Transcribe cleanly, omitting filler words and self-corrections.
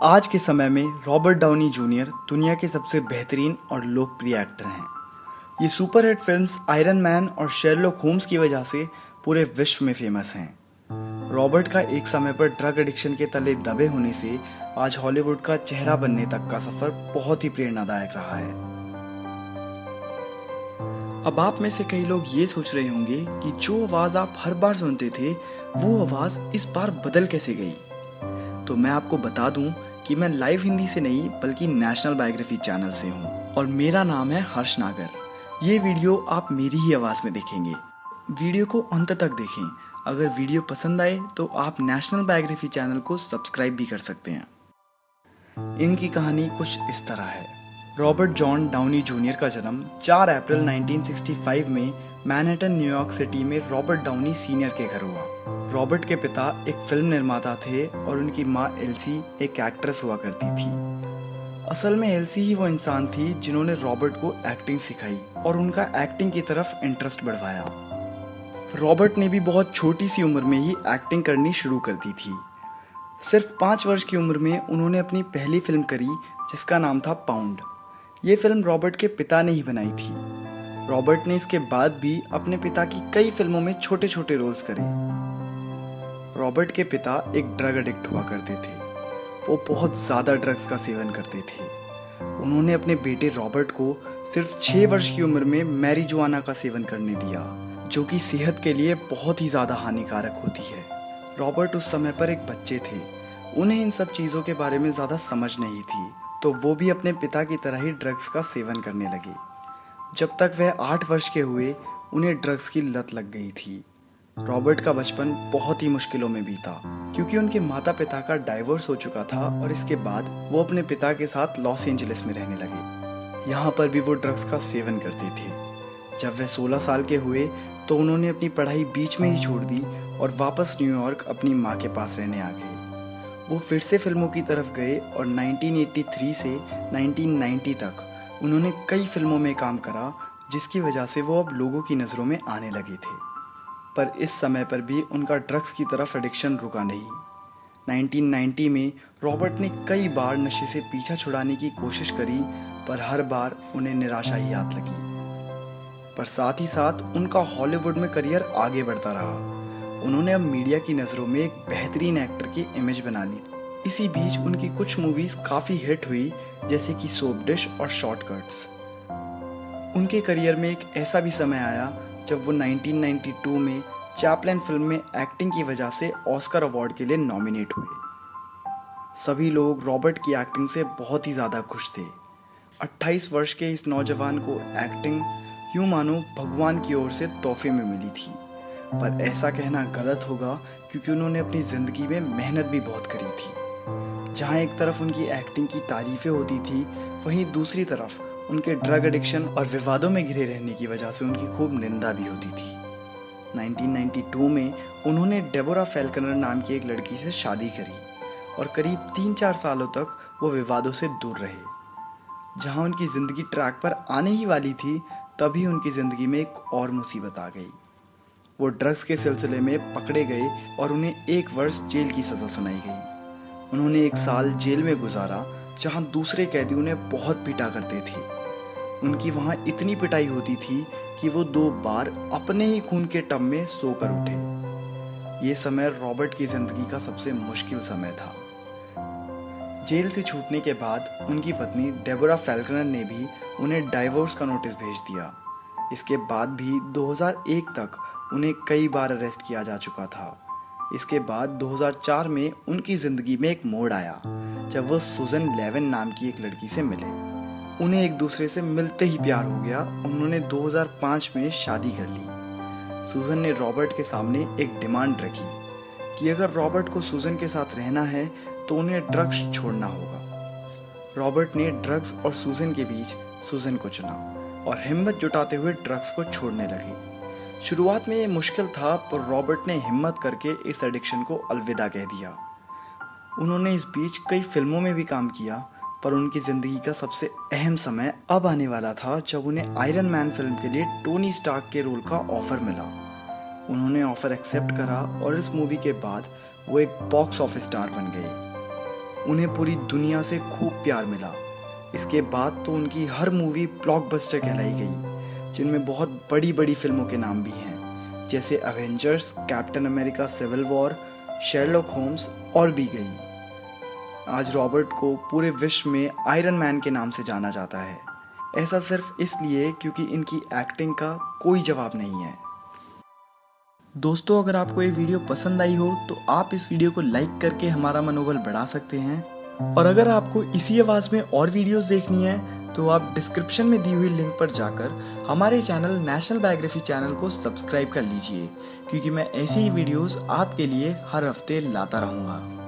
आज के समय में रॉबर्ट डाउनी जूनियर दुनिया के सबसे बेहतरीन और लोकप्रिय एक्टर हैं। ये सुपरहिट फिल्म्स आयरन मैन और शेरलॉक होम्स की वजह से पूरे विश्व में फेमस हैं। रॉबर्ट का एक समय पर ड्रग एडिक्शन के तले दबे होने से आज हॉलीवुड का चेहरा बनने तक का सफर बहुत ही प्रेरणादायक रहा है। अब आप में से कई लोग ये सोच रहे होंगे कि जो आवाज़ आप हर बार सुनते थे वो आवाज़ इस बार बदल कैसे गई। तो मैं आपको बता दूं कि मैं लाइव हिंदी से नहीं बल्कि नेशनल बायोग्राफी चैनल से हूं और मेरा नाम है हर्ष नागर। ये वीडियो आप मेरी ही आवाज़ में देखेंगे। वीडियो को अंत तक देखें। अगर वीडियो पसंद आए तो आप नेशनल बायोग्राफी चैनल को सब्सक्राइब भी कर सकते हैं। इनकी कहानी कुछ इस तरह है। रॉबर्ट जॉन डाउनी जूनियर का जन्म 4 अप्रैल 1965 में मैनहट्टन, न्यूयॉर्क सिटी में रॉबर्ट डाउनी सीनियर के घर हुआ। रॉबर्ट के पिता एक फिल्म निर्माता थे और उनकी माँ एल्सी एक एक्ट्रेस हुआ करती थी। असल में एल्सी ही वो इंसान थी जिन्होंने रॉबर्ट को एक्टिंग सिखाई और उनका एक्टिंग की तरफ इंटरेस्ट बढ़वाया। रॉबर्ट ने भी बहुत छोटी सी उम्र में ही एक्टिंग करनी शुरू कर दी थी। सिर्फ 5 वर्ष की उम्र में उन्होंने अपनी पहली फिल्म करी जिसका नाम था पाउंड। ये फिल्म रॉबर्ट के पिता ने ही बनाई थी। रॉबर्ट ने इसके बाद भी अपने पिता की कई फिल्मों में छोटे छोटे रोल्स करे। रॉबर्ट के पिता एक ड्रग एडिक्ट हुआ करते थे। वो बहुत ज़्यादा ड्रग्स का सेवन करते थे। उन्होंने अपने बेटे रॉबर्ट को सिर्फ 6 वर्ष की उम्र में मैरिजुआना का सेवन करने दिया, जो कि सेहत के लिए बहुत ही ज़्यादा हानिकारक होती है। रॉबर्ट उस समय पर एक बच्चे थे। उन्हें इन सब चीज़ों के बारे में ज़्यादा समझ नहीं थी, तो वो भी अपने पिता की तरह ही ड्रग्स का सेवन करने लगे। जब तक वह 8 वर्ष के हुए उन्हें ड्रग्स की लत लग गई थी। रॉबर्ट का बचपन बहुत ही मुश्किलों में बीता क्योंकि उनके माता पिता का डाइवोर्स हो चुका था और इसके बाद वो अपने पिता के साथ लॉस एंजलिस में रहने लगे। यहाँ पर भी वो ड्रग्स का सेवन करते थे। जब वह 16 साल के हुए तो उन्होंने अपनी पढ़ाई बीच में ही छोड़ दी और वापस न्यूयॉर्क अपनी माँ के पास रहने आ गए। वो फिर से फिल्मों की तरफ गए और 1983 से 1990 तक उन्होंने कई फिल्मों में काम करा, जिसकी वजह से वो अब लोगों की नज़रों में आने लगे थे। पर इस समय पर भी उनका ड्रग्स की तरफ एडिक्शन रुका नहीं। 1990 में रॉबर्ट ने कई बार नशे से पीछा छुड़ाने की कोशिश करी, पर हर बार उन्हें निराशा ही हाथ लगी। पर साथ ही साथ उनका हॉलीवुड में करियर आगे बढ़ता रहा। उन्होंने अब मीडिया की नज़रों में एक बेहतरीन एक्टर की इमेज बना ली। इसी बीच उनकी कुछ मूवीज़ काफ़ी हिट हुई, जैसे कि सोप डिश और शॉर्टकट्स। उनके करियर में एक ऐसा भी समय आया जब वो 1992 में चैपलिन फिल्म में एक्टिंग की वजह से ऑस्कर अवार्ड के लिए नॉमिनेट हुए। सभी लोग रॉबर्ट की एक्टिंग से बहुत ही ज़्यादा खुश थे। 28 वर्ष के इस नौजवान को एक्टिंग यूँ मानो भगवान की ओर से तोहफे में मिली थी। पर ऐसा कहना गलत होगा क्योंकि उन्होंने अपनी ज़िंदगी में मेहनत भी बहुत करी थी। जहाँ एक तरफ उनकी एक्टिंग की तारीफ़ें होती थी, वहीं दूसरी तरफ उनके ड्रग एडिक्शन और विवादों में घिरे रहने की वजह से उनकी खूब निंदा भी होती थी। 1992 में उन्होंने डेबोरा फेल्कनर नाम की एक लड़की से शादी करी और करीब 3-4 सालों तक वो विवादों से दूर रहे। जहाँ उनकी ज़िंदगी ट्रैक पर आने ही वाली थी, तभी उनकी ज़िंदगी में एक और मुसीबत आ गई। वो ड्रग्स के सिलसिले में पकड़े गए और उन्हें 1 वर्ष जेल की सज़ा सुनाई गई। उन्होंने 1 साल जेल में गुजारा, जहाँ दूसरे कैदी उन्हें बहुत पीटा करते थे। उनकी वहाँ इतनी पिटाई होती थी कि वो 2 बार अपने ही खून के टब में सोकर उठे। ये समय रॉबर्ट की ज़िंदगी का सबसे मुश्किल समय था। जेल से छूटने के बाद उनकी पत्नी डेबोरा फेल्कनर ने भी उन्हें डाइवोर्स का नोटिस भेज दिया। इसके बाद भी 2001 तक उन्हें कई बार अरेस्ट किया जा चुका था। इसके बाद 2004 में उनकी ज़िंदगी में एक मोड़ आया जब वो सुजन लेविन नाम की एक लड़की से मिले। उन्हें एक दूसरे से मिलते ही प्यार हो गया। उन्होंने 2005 में शादी कर ली। सुजन ने रॉबर्ट के सामने एक डिमांड रखी कि अगर रॉबर्ट को सुजन के साथ रहना है तो उन्हें ड्रग्स छोड़ना होगा। रॉबर्ट ने ड्रग्स और सुजन के बीच सुजन को चुना और हिम्मत जुटाते हुए ड्रग्स को छोड़ने लगे। शुरुआत में ये मुश्किल था, पर रॉबर्ट ने हिम्मत करके इस एडिक्शन को अलविदा कह दिया। उन्होंने इस बीच कई फिल्मों में भी काम किया, पर उनकी ज़िंदगी का सबसे अहम समय अब आने वाला था जब उन्हें आयरन मैन फिल्म के लिए टोनी स्टार्क के रोल का ऑफ़र मिला। उन्होंने ऑफ़र एक्सेप्ट करा और इस मूवी के बाद वो एक बॉक्स ऑफिस स्टार बन गए। उन्हें पूरी दुनिया से खूब प्यार मिला। इसके बाद तो उनकी हर मूवी ब्लॉकबस्टर कहलाई गई, जिनमें बहुत बड़ी बड़ी फिल्मों के नाम भी हैं, जैसे Avengers, Captain America Civil War, Sherlock Holmes और भी गई। आज रॉबर्ट को पूरे विश्व में आयरन मैन के नाम से जाना जाता है। ऐसा सिर्फ इसलिए क्योंकि इनकी एक्टिंग का कोई जवाब नहीं है। दोस्तों, अगर आपको ये वीडियो पसंद आई हो तो आप इस वीडियो को लाइक करके हमारा मनोबल बढ़ा सकते हैं। और अगर आपको इसी आवाज़ में और वीडियोस देखनी है तो आप डिस्क्रिप्शन में दी हुई लिंक पर जाकर हमारे चैनल नेशनल बायोग्राफी चैनल को सब्सक्राइब कर लीजिए, क्योंकि मैं ऐसी ही वीडियोस आपके लिए हर हफ्ते लाता रहूँगा।